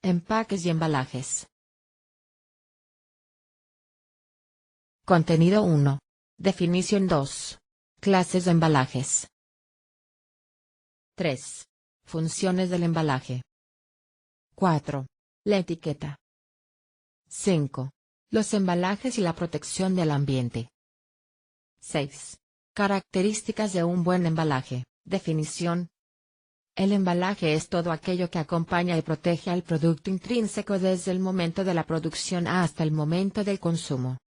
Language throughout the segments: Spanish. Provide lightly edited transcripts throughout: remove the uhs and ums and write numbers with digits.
Empaques y embalajes. Contenido 1. Definición 2. Clases de embalajes. 3. Funciones del embalaje. 4. La etiqueta. 5. Los embalajes y la protección del ambiente. 6. Características de un buen embalaje. Definición. El embalaje es todo aquello que acompaña y protege al producto intrínseco desde el momento de la producción hasta el momento del consumo.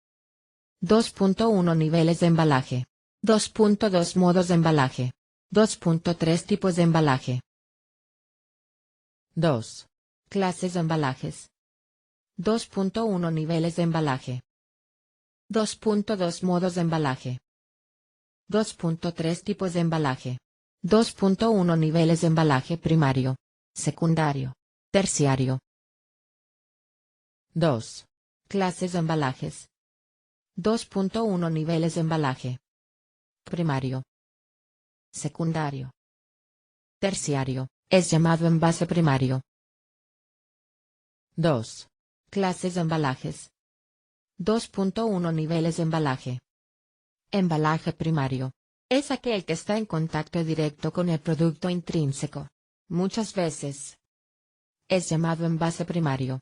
2.1 Niveles de embalaje. 2.2 Modos de embalaje. 2.3 Tipos de embalaje. 2. Clases de embalajes. 2.1 Niveles de embalaje. 2.2 Modos de embalaje. 2.3 Tipos de embalaje. 2.1 Niveles de embalaje primario, secundario, terciario. 2. Clases de embalajes. 2.1 Niveles de embalaje. Primario. Secundario. Terciario, es llamado envase primario. 2. Clases de embalajes. 2.1 Niveles de embalaje. Embalaje primario. Es aquel que está en contacto directo con el producto intrínseco. Muchas veces es llamado envase primario.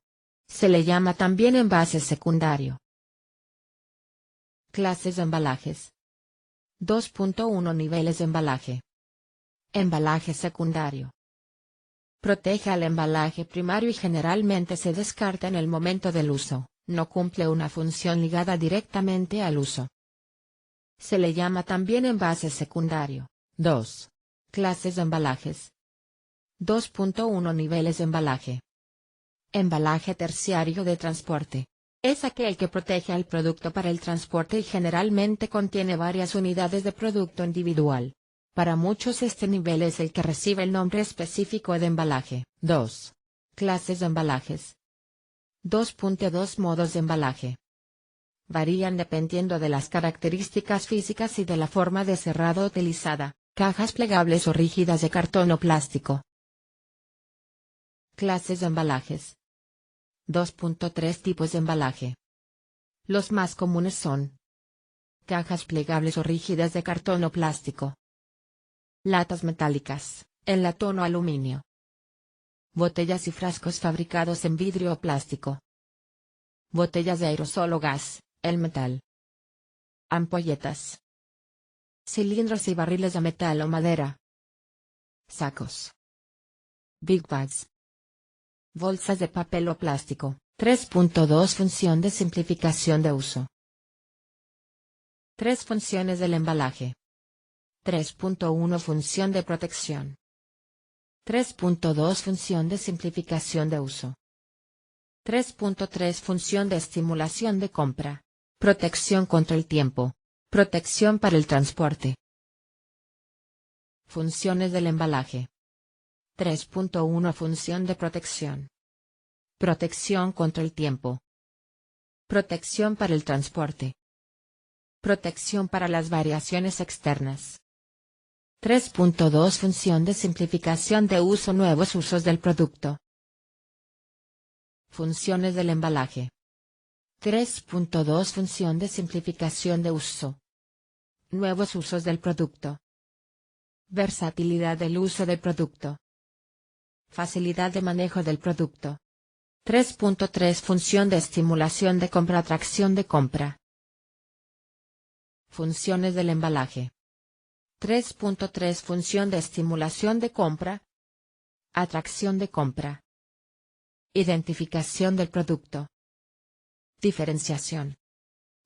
Se le llama también envase secundario. Clases de embalajes. 2.1 Niveles de embalaje. Embalaje secundario. Protege al embalaje primario y generalmente se descarta en el momento del uso, no cumple una función ligada directamente al uso. Se le llama también envase secundario. 2. Clases de embalajes. 2.1 Niveles de embalaje. Embalaje terciario de transporte. Es aquel que protege al producto para el transporte y generalmente contiene varias unidades de producto individual. Para muchos este nivel es el que recibe el nombre específico de embalaje. 2. Clases de embalajes. 2.2 Modos de embalaje. Varían dependiendo de las características físicas y de la forma de cerrado utilizada, cajas plegables o rígidas de cartón o plástico. Clases de embalajes. 2.3 Tipos de embalaje. Los más comunes son cajas plegables o rígidas de cartón o plástico. Latas metálicas, en latón o aluminio. Botellas y frascos fabricados en vidrio o plástico. Botellas de aerosol o gas, el metal. Ampolletas. Cilindros y barriles de metal o madera. Sacos. Big bags. Bolsas de papel o plástico. 3.2 Función de simplificación de uso. 3 funciones del embalaje. 3.1 Función de protección. 3.2 Función de simplificación de uso. 3.3 Función de estimulación de compra. Protección contra el tiempo. Protección para el transporte. Funciones del embalaje. 3.1 Función de protección. Protección contra el tiempo. Protección para el transporte. Protección para las variaciones externas. 3.2 Función de simplificación de uso. Nuevos usos del producto. Funciones del embalaje. 3.2 Función de simplificación de uso. Nuevos usos del producto. Versatilidad del uso del producto. Facilidad de manejo del producto. 3.3 Función de estimulación de compra. Atracción de compra. Funciones del embalaje. 3.3 Función de estimulación de compra. Atracción de compra. Identificación del producto. Diferenciación.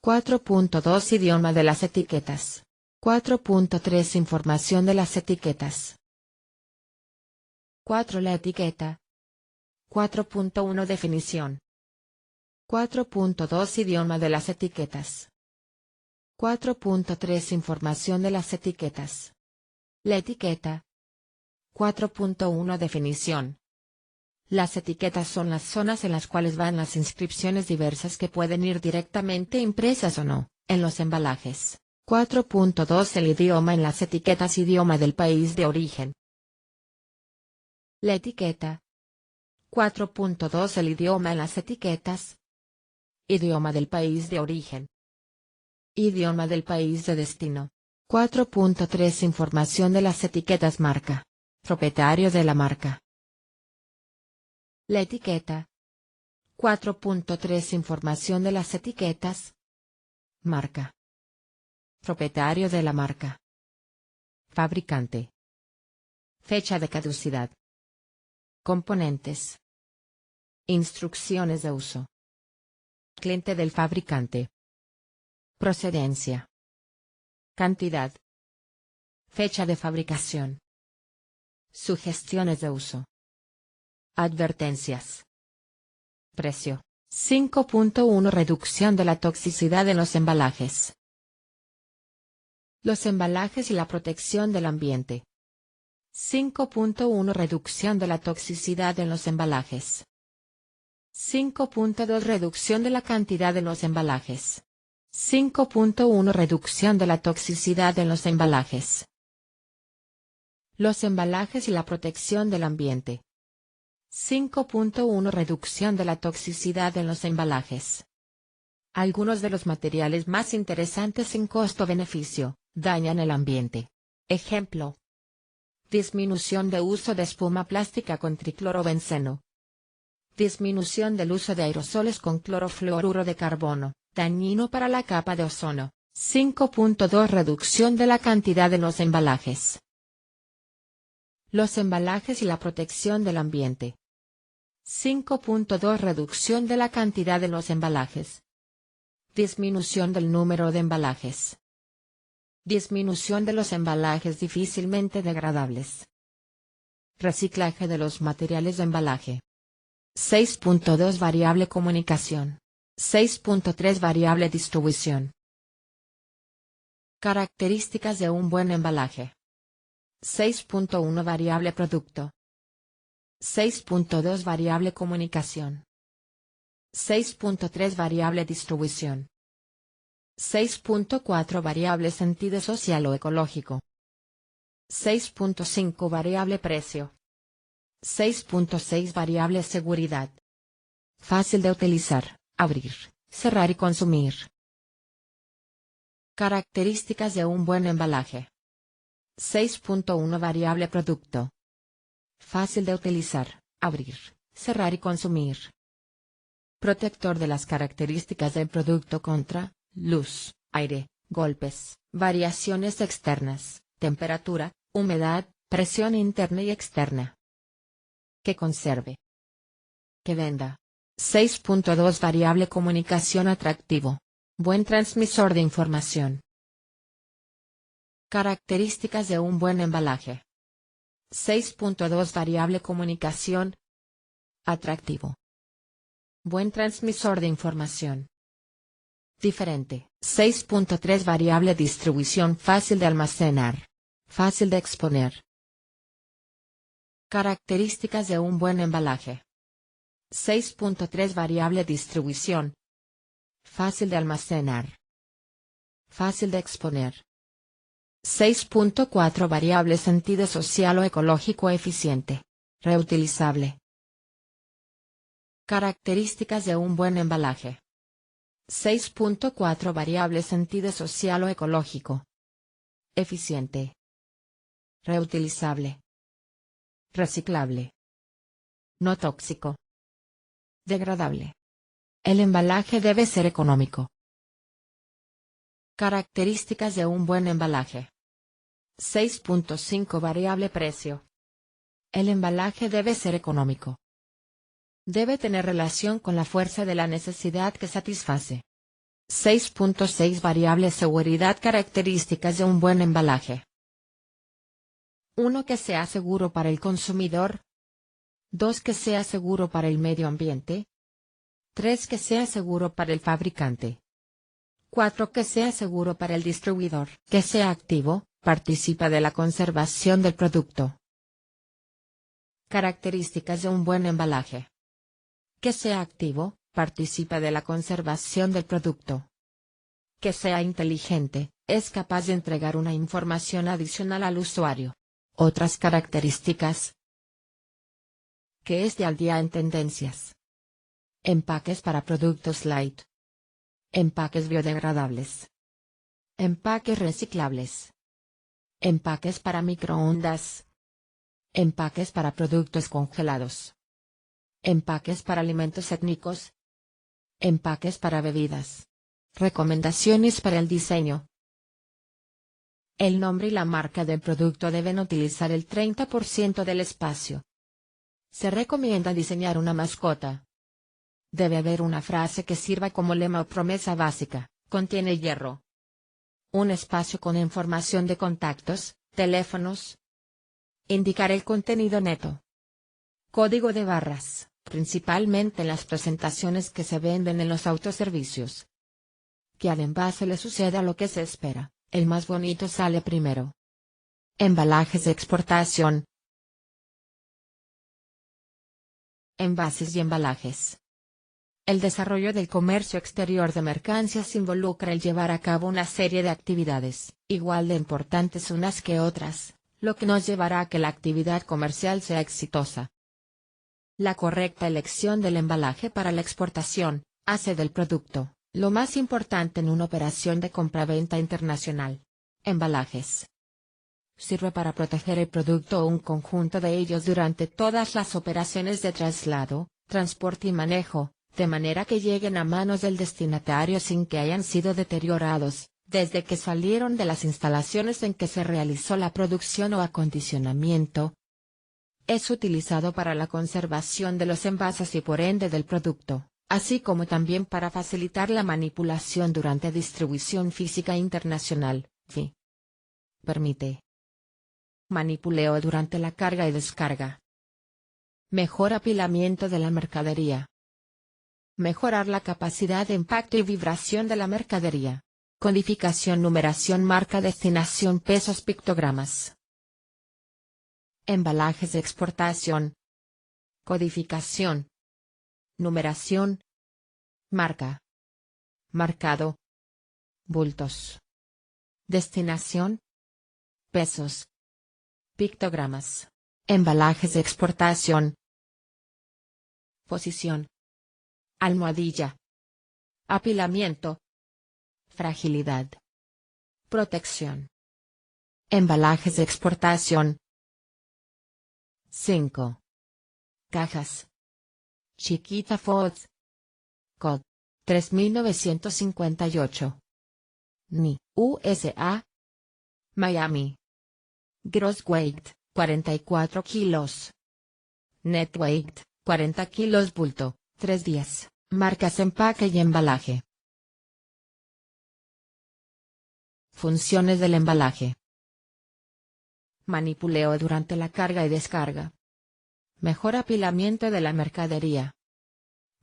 4.2 Idioma de las etiquetas. 4.3 Información de las etiquetas. 4 La etiqueta. 4.1 Definición. 4.2 Idioma de las etiquetas. 4.3 Información de las etiquetas. La etiqueta. 4.1 Definición. Las etiquetas son las zonas en las cuales van las inscripciones diversas que pueden ir directamente impresas o no, en los embalajes. 4.2 El idioma en las etiquetas. Idioma del país de origen. La etiqueta. 4.2 El idioma en las etiquetas. Idioma del país de origen. Idioma del país de destino. 4.3 Información de las etiquetas marca. Propietario de la marca. La etiqueta. 4.3 Información de las etiquetas. Marca. Propietario de la marca. Fabricante. Fecha de caducidad. Componentes. Instrucciones de uso. Cliente del fabricante. Procedencia. Cantidad. Fecha de fabricación. Sugestiones de uso. Advertencias. Precio. 5.1 Reducción de la toxicidad en los embalajes. Los embalajes y la protección del ambiente. 5.1 Reducción de la toxicidad en los embalajes. 5.2 Reducción de la cantidad en los embalajes. 5.1 Reducción de la toxicidad en los embalajes. Los embalajes y la protección del ambiente. 5.1 Reducción de la toxicidad en los embalajes. Algunos de los materiales más interesantes en costo-beneficio, dañan el ambiente. Ejemplo. Disminución de uso de espuma plástica con triclorobenceno. Disminución del uso de aerosoles con clorofluoruro de carbono, dañino para la capa de ozono. 5.2 Reducción de la cantidad en los embalajes. Los embalajes y la protección del ambiente. 5.2 Reducción de la cantidad en los embalajes. Disminución del número de embalajes. Disminución de los embalajes difícilmente degradables. Reciclaje de los materiales de embalaje. 6.2 Variable comunicación. 6.3 Variable distribución. Características de un buen embalaje. 6.1 Variable producto. 6.2 Variable comunicación. 6.3 Variable distribución. 6.4 Variable sentido social o ecológico. 6.5 Variable precio. 6.6 Variable seguridad. Fácil de utilizar, abrir, cerrar y consumir. Características de un buen embalaje. 6.1 Variable producto. Fácil de utilizar, abrir, cerrar y consumir. Protector de las características del producto contra luz, aire, golpes, variaciones externas, temperatura, humedad, presión interna y externa. Que conserve. Que venda. 6.2 Variable comunicación atractivo. Buen transmisor de información. Características de un buen embalaje. 6.2 Variable comunicación atractivo. Buen transmisor de información. Diferente. 6.3 Variable distribución fácil de almacenar. Fácil de exponer. Características de un buen embalaje. 6.3 Variable distribución. Fácil de almacenar. Fácil de exponer. 6.4 Variable sentido social o ecológico eficiente. Reutilizable. Características de un buen embalaje. 6.4 Variable sentido social o ecológico. Eficiente. Reutilizable. Reciclable. No tóxico. Degradable. El embalaje debe ser económico. Características de un buen embalaje. 6.5 Variable precio. El embalaje debe ser económico. Debe tener relación con la fuerza de la necesidad que satisface. 6.6 Variable seguridad. Características de un buen embalaje. 1. Que sea seguro para el consumidor. 2. Que sea seguro para el medio ambiente. 3. Que sea seguro para el fabricante. 4. Que sea seguro para el distribuidor. Que sea activo, participa de la conservación del producto. Características de un buen embalaje. Que sea activo, participa de la conservación del producto. Que sea inteligente, es capaz de entregar una información adicional al usuario. Otras características. que esté al día en tendencias. Empaques para productos light. Empaques biodegradables. Empaques reciclables. Empaques para microondas. Empaques para productos congelados. Empaques para alimentos étnicos. Empaques para bebidas. Recomendaciones para el diseño. El nombre y la marca del producto deben utilizar el 30% del espacio. Se recomienda diseñar una mascota. Debe haber una frase que sirva como lema o promesa básica: contiene hierro. Un espacio con información de contactos, teléfonos. Indicar el contenido neto. Código de barras, principalmente en las presentaciones que se venden en los autoservicios. Que al envase le suceda lo que se espera: el más bonito sale primero. Embalajes de exportación. Envases y embalajes. El desarrollo del comercio exterior de mercancías involucra el llevar a cabo una serie de actividades, igual de importantes unas que otras, lo que nos llevará a que la actividad comercial sea exitosa. La correcta elección del embalaje para la exportación hace del producto lo más importante en una operación de compraventa internacional. Embalajes. Sirve para proteger el producto o un conjunto de ellos durante todas las operaciones de traslado, transporte y manejo, de manera que lleguen a manos del destinatario sin que hayan sido deteriorados, desde que salieron de las instalaciones en que se realizó la producción o acondicionamiento. Es utilizado para la conservación de los envases y por ende del producto, así como también para facilitar la manipulación durante distribución física internacional, FI. Permite. Manipuleo durante la carga y descarga. Mejor apilamiento de la mercadería. Mejorar la capacidad de impacto y vibración de la mercadería. Codificación, numeración, marca, destinación, pesos, pictogramas. Embalajes de exportación. Codificación. Numeración. Marca. Marcado. Bultos. Destinación. Pesos. Pictogramas. Embalajes de exportación. Posición. Almohadilla. Apilamiento. Fragilidad. Protección. Embalajes de exportación. 5. Cajas. Chiquita Foods. Cod. 3958. NI, USA. Miami. Gross weight, 44 kilos. Net weight, 40 kilos. Bulto, 3 días. Marcas, empaque y embalaje. Funciones del embalaje. Manipuleo durante la carga y descarga. Mejor apilamiento de la mercadería.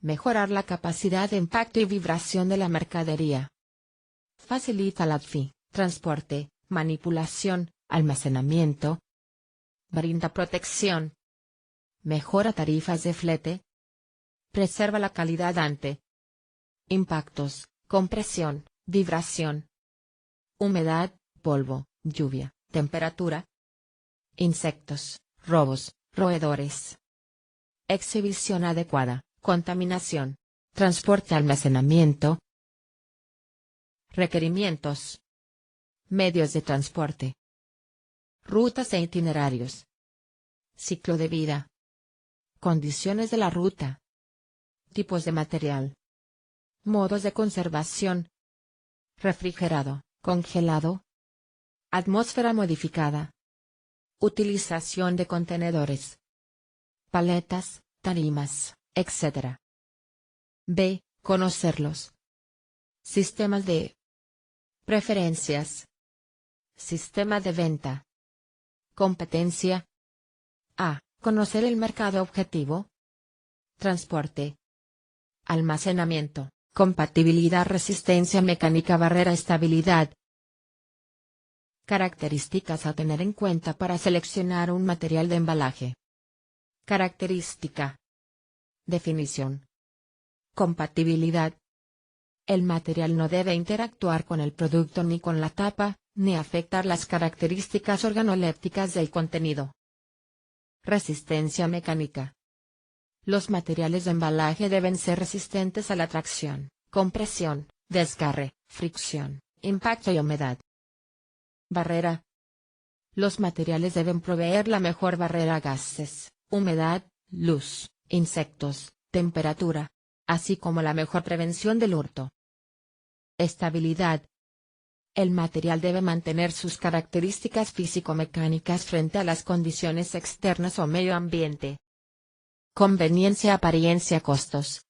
Mejorar la capacidad de impacto y vibración de la mercadería. Facilita la FI, transporte, manipulación, almacenamiento. Brinda protección. Mejora tarifas de flete. Preserva la calidad ante impactos, compresión, vibración, humedad, polvo, lluvia, temperatura, insectos, robos, roedores. Exhibición adecuada, contaminación, transporte, almacenamiento. Requerimientos. Medios de transporte. Rutas e itinerarios. Ciclo de vida. Condiciones de la ruta. Tipos de material. Modos de conservación. Refrigerado, congelado. Atmósfera modificada. Utilización de contenedores. Paletas, tarimas, etc. B. Conocerlos. Sistemas de preferencias. Sistema de venta. Competencia. A. Conocer el mercado objetivo. Transporte. Almacenamiento, compatibilidad, resistencia mecánica, barrera, estabilidad. Características a tener en cuenta para seleccionar un material de embalaje. Característica. Definición. Compatibilidad. El material no debe interactuar con el producto ni con la tapa, ni afectar las características organolépticas del contenido. Resistencia mecánica. Los materiales de embalaje deben ser resistentes a la tracción, compresión, desgarre, fricción, impacto y humedad. Barrera. Los materiales deben proveer la mejor barrera a gases, humedad, luz, insectos, temperatura, así como la mejor prevención del hurto. Estabilidad. El material debe mantener sus características físico-mecánicas frente a las condiciones externas o medio ambiente. Conveniencia, apariencia, costos.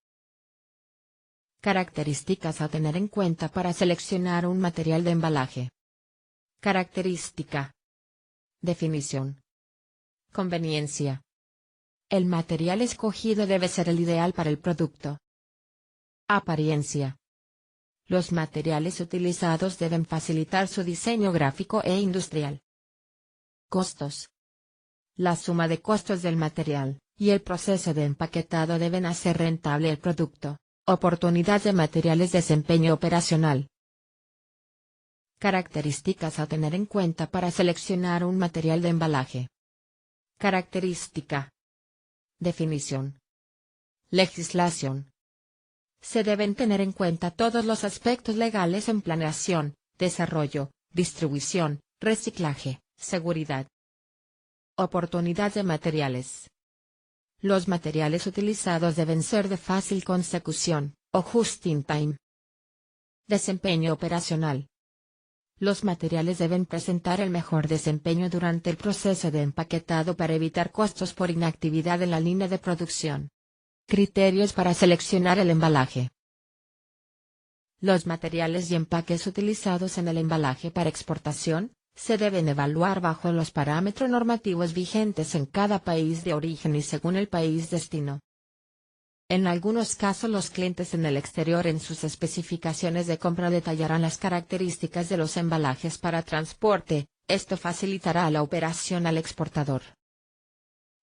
Características a tener en cuenta para seleccionar un material de embalaje. Característica. Definición. Conveniencia. El material escogido debe ser el ideal para el producto. Apariencia. Los materiales utilizados deben facilitar su diseño gráfico e industrial. Costos. La suma de costos del material y el proceso de empaquetado deben hacer rentable el producto. Oportunidad de materiales, desempeño operacional. Características a tener en cuenta para seleccionar un material de embalaje. Característica. Definición. Legislación. Se deben tener en cuenta todos los aspectos legales en planeación, desarrollo, distribución, reciclaje, seguridad. Oportunidad de materiales. Los materiales utilizados deben ser de fácil consecución, o just in time. Desempeño operacional. Los materiales deben presentar el mejor desempeño durante el proceso de empaquetado para evitar costos por inactividad en la línea de producción. Criterios para seleccionar el embalaje. Los materiales y empaques utilizados en el embalaje para exportación se deben evaluar bajo los parámetros normativos vigentes en cada país de origen y según el país destino. En algunos casos los clientes en el exterior en sus especificaciones de compra detallarán las características de los embalajes para transporte, esto facilitará la operación al exportador.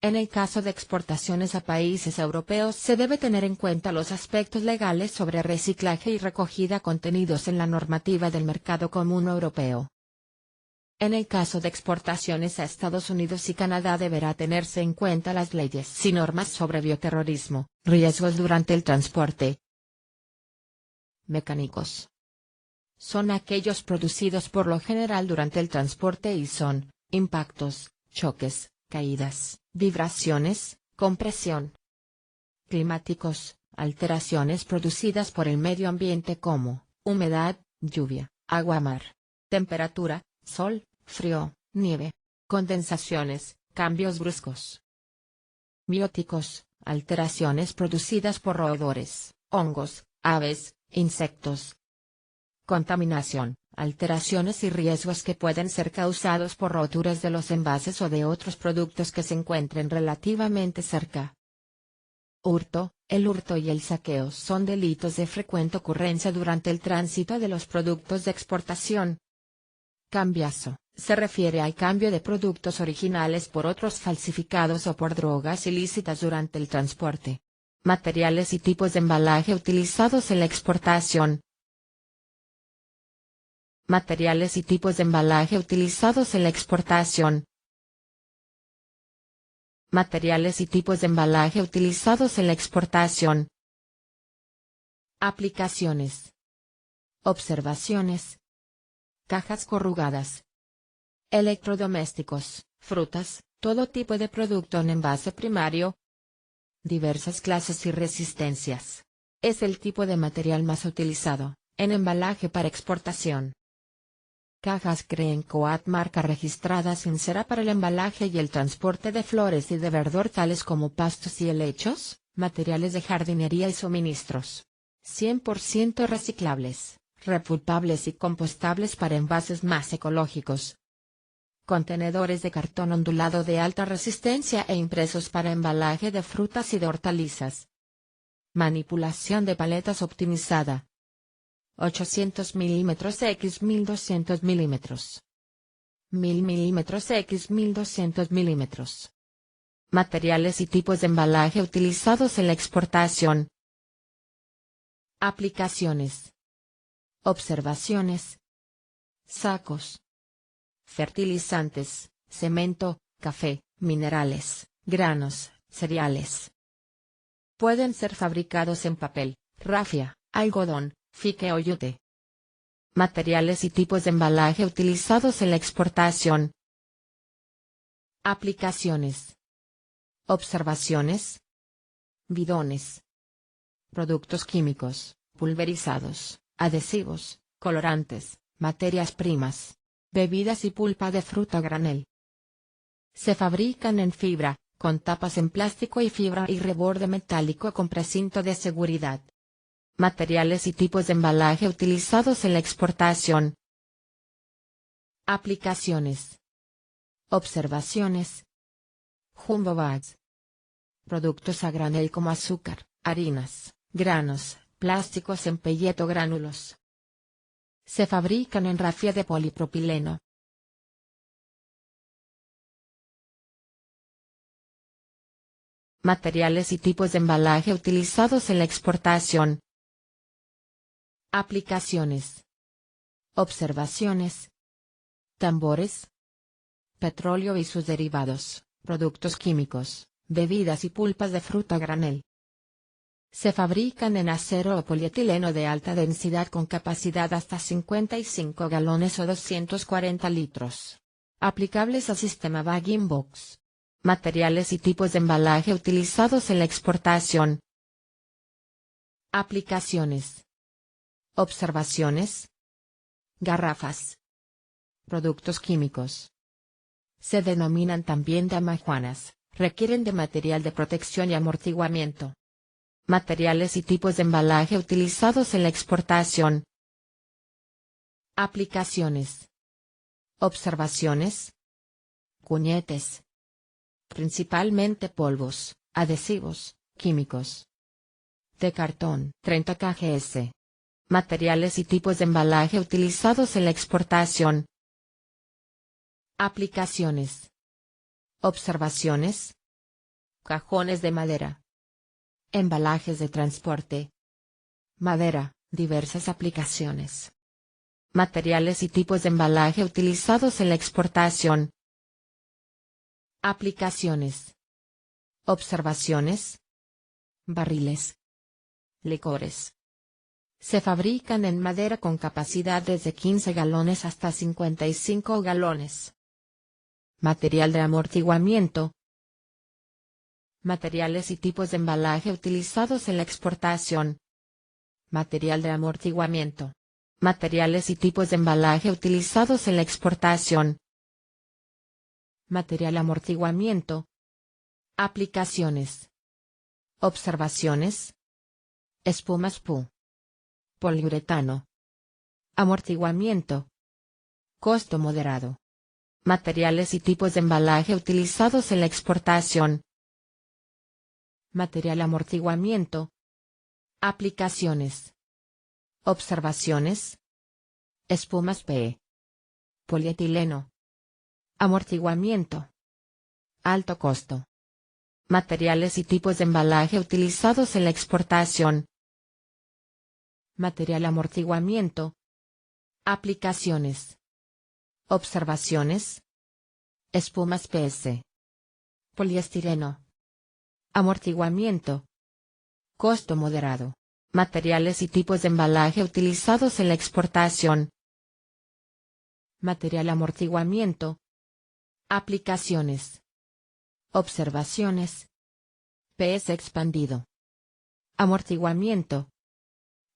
En el caso de exportaciones a países europeos se debe tener en cuenta los aspectos legales sobre reciclaje y recogida contenidos en la normativa del Mercado Común Europeo. En el caso de exportaciones a Estados Unidos y Canadá deberá tenerse en cuenta las leyes y normas sobre bioterrorismo, riesgos durante el transporte. Mecánicos. Son aquellos producidos por lo general durante el transporte y son, impactos, choques, caídas, vibraciones, compresión. Climáticos, alteraciones producidas por el medio ambiente como, humedad, lluvia, agua-mar, temperatura, sol, frío, nieve, condensaciones, cambios bruscos. Bióticos, alteraciones producidas por roedores, hongos, aves, insectos. Contaminación, alteraciones y riesgos que pueden ser causados por roturas de los envases o de otros productos que se encuentren relativamente cerca. Hurto. El hurto y el saqueo son delitos de frecuente ocurrencia durante el tránsito de los productos de exportación. Cambiazo. Se refiere al cambio de productos originales por otros falsificados o por drogas ilícitas durante el transporte. Materiales y tipos de embalaje utilizados en la exportación. Materiales y tipos de embalaje utilizados en la exportación. Materiales y tipos de embalaje utilizados en la exportación. Aplicaciones. Observaciones. Cajas corrugadas. Electrodomésticos, frutas, todo tipo de producto en envase primario. Diversas clases y resistencias. Es el tipo de material más utilizado, en embalaje para exportación. Cajas Creencoat marca registrada Sincera para el embalaje y el transporte de flores y de verdor tales como pastos y helechos, materiales de jardinería y suministros. 100% reciclables, repulpables y compostables para envases más ecológicos. Contenedores de cartón ondulado de alta resistencia e impresos para embalaje de frutas y de hortalizas. Manipulación de paletas optimizada. 800 mm x 1200 mm. 1000 mm x 1200 mm. Materiales y tipos de embalaje utilizados en la exportación. Aplicaciones. Observaciones. Sacos. Fertilizantes, cemento, café, minerales, granos, cereales. Pueden ser fabricados en papel, rafia, algodón, fique o yute. Materiales y tipos de embalaje utilizados en la exportación. Aplicaciones. Observaciones. Bidones. Productos químicos, pulverizados, adhesivos, colorantes, materias primas, bebidas y pulpa de fruta a granel. Se fabrican en fibra, con tapas en plástico y fibra y reborde metálico con precinto de seguridad. Materiales y tipos de embalaje utilizados en la exportación. Aplicaciones. Observaciones. Jumbo bags. Productos a granel como azúcar, harinas, granos, plásticos en pellet o gránulos. Se fabrican en rafia de polipropileno. Materiales y tipos de embalaje utilizados en la exportación. Aplicaciones. Observaciones. Tambores. Petróleo y sus derivados, productos químicos, bebidas y pulpas de fruta a granel. Se fabrican en acero o polietileno de alta densidad con capacidad hasta 55 galones o 240 litros. Aplicables al sistema bag-in-box. Materiales y tipos de embalaje utilizados en la exportación. Aplicaciones. Observaciones. Garrafas. Productos químicos. Se denominan también damajuanas, requieren de material de protección y amortiguamiento. Materiales y tipos de embalaje utilizados en la exportación. Aplicaciones. Observaciones. Cuñetes. Principalmente polvos, adhesivos, químicos. De cartón, 30 kgs. Materiales y tipos de embalaje utilizados en la exportación. Aplicaciones. Observaciones. Cajones de madera. Embalajes de transporte. Madera, diversas aplicaciones. Materiales y tipos de embalaje utilizados en la exportación. Aplicaciones. Observaciones. Barriles. Licores. Se fabrican en madera con capacidad desde 15 galones hasta 55 galones. Material de amortiguamiento. Materiales y tipos de embalaje utilizados en la exportación. Material de amortiguamiento. Materiales y tipos de embalaje utilizados en la exportación. Material amortiguamiento. Aplicaciones. Observaciones. Espumas PU. Poliuretano. Amortiguamiento. Costo moderado. Materiales y tipos de embalaje utilizados en la exportación. Material amortiguamiento. Aplicaciones. Observaciones. Espumas PE. Polietileno. Amortiguamiento. Alto costo. Materiales y tipos de embalaje utilizados en la exportación. Material amortiguamiento. Aplicaciones. Observaciones. Espumas PS. Poliestireno. Amortiguamiento. Costo moderado. Materiales y tipos de embalaje utilizados en la exportación. Material amortiguamiento. Aplicaciones. Observaciones. PS expandido. Amortiguamiento.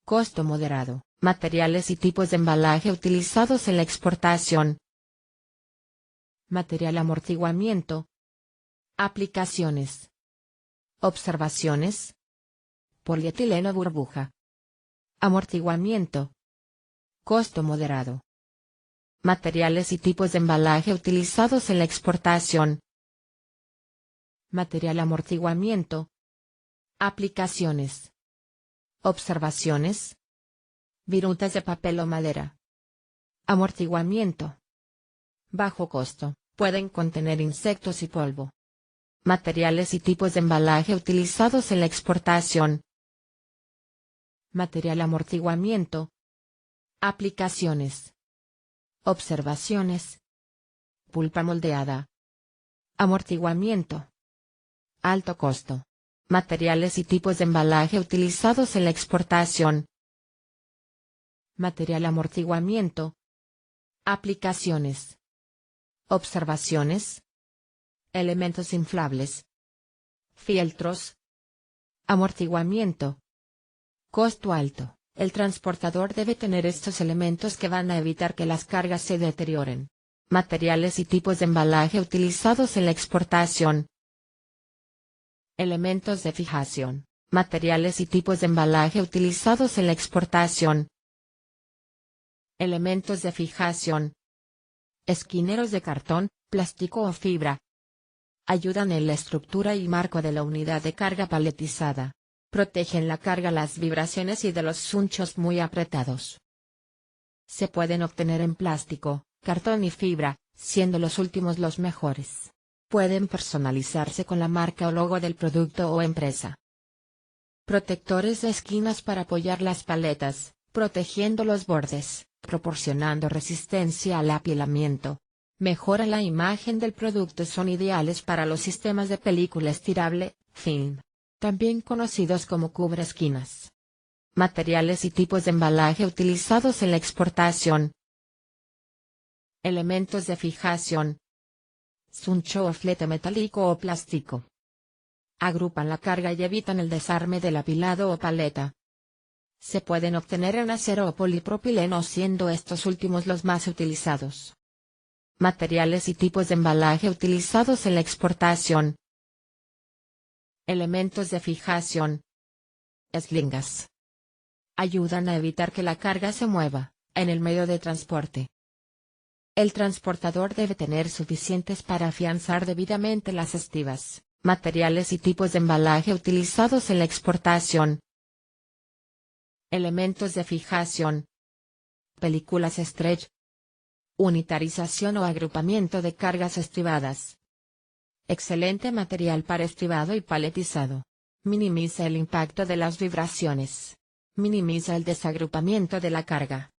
Costo moderado. Materiales y tipos de embalaje utilizados en la exportación. Material amortiguamiento. Aplicaciones. Observaciones. Polietileno burbuja. Amortiguamiento. Costo moderado. Materiales y tipos de embalaje utilizados en la exportación. Material amortiguamiento. Aplicaciones. Observaciones. Virutas de papel o madera. Amortiguamiento. Bajo costo, pueden contener insectos y polvo. Materiales y tipos de embalaje utilizados en la exportación. Material amortiguamiento. Aplicaciones. Observaciones. Pulpa moldeada. Amortiguamiento. Alto costo. Materiales y tipos de embalaje utilizados en la exportación. Material amortiguamiento. Aplicaciones. Observaciones. Elementos inflables. Fieltros. Amortiguamiento. Costo alto. El transportador debe tener estos elementos que van a evitar que las cargas se deterioren. Materiales y tipos de embalaje utilizados en la exportación. Elementos de fijación. Materiales y tipos de embalaje utilizados en la exportación. Elementos de fijación. Esquineros de cartón, plástico o fibra. Ayudan en la estructura y marco de la unidad de carga paletizada. Protegen la carga, las vibraciones y de los sunchos muy apretados. Se pueden obtener en plástico, cartón y fibra, siendo los últimos los mejores. Pueden personalizarse con la marca o logo del producto o empresa. Protectores de esquinas para apoyar las paletas, protegiendo los bordes, proporcionando resistencia al apilamiento. Mejora la imagen del producto. Son ideales para los sistemas de película estirable, film, también conocidos como cubre esquinas. Materiales y tipos de embalaje utilizados en la exportación. Elementos de fijación. Suncho o flete metálico o plástico. Agrupan la carga y evitan el desarme del apilado o paleta. Se pueden obtener en acero o polipropileno, siendo estos últimos los más utilizados. Materiales y tipos de embalaje utilizados en la exportación. Elementos de fijación. Eslingas. Ayudan a evitar que la carga se mueva, en el medio de transporte. El transportador debe tener suficientes para afianzar debidamente las estivas. Materiales y tipos de embalaje utilizados en la exportación. Elementos de fijación. Películas stretch. Unitarización o agrupamiento de cargas estribadas. Excelente material para estribado y paletizado. Minimiza el impacto de las vibraciones. Minimiza el desagrupamiento de la carga.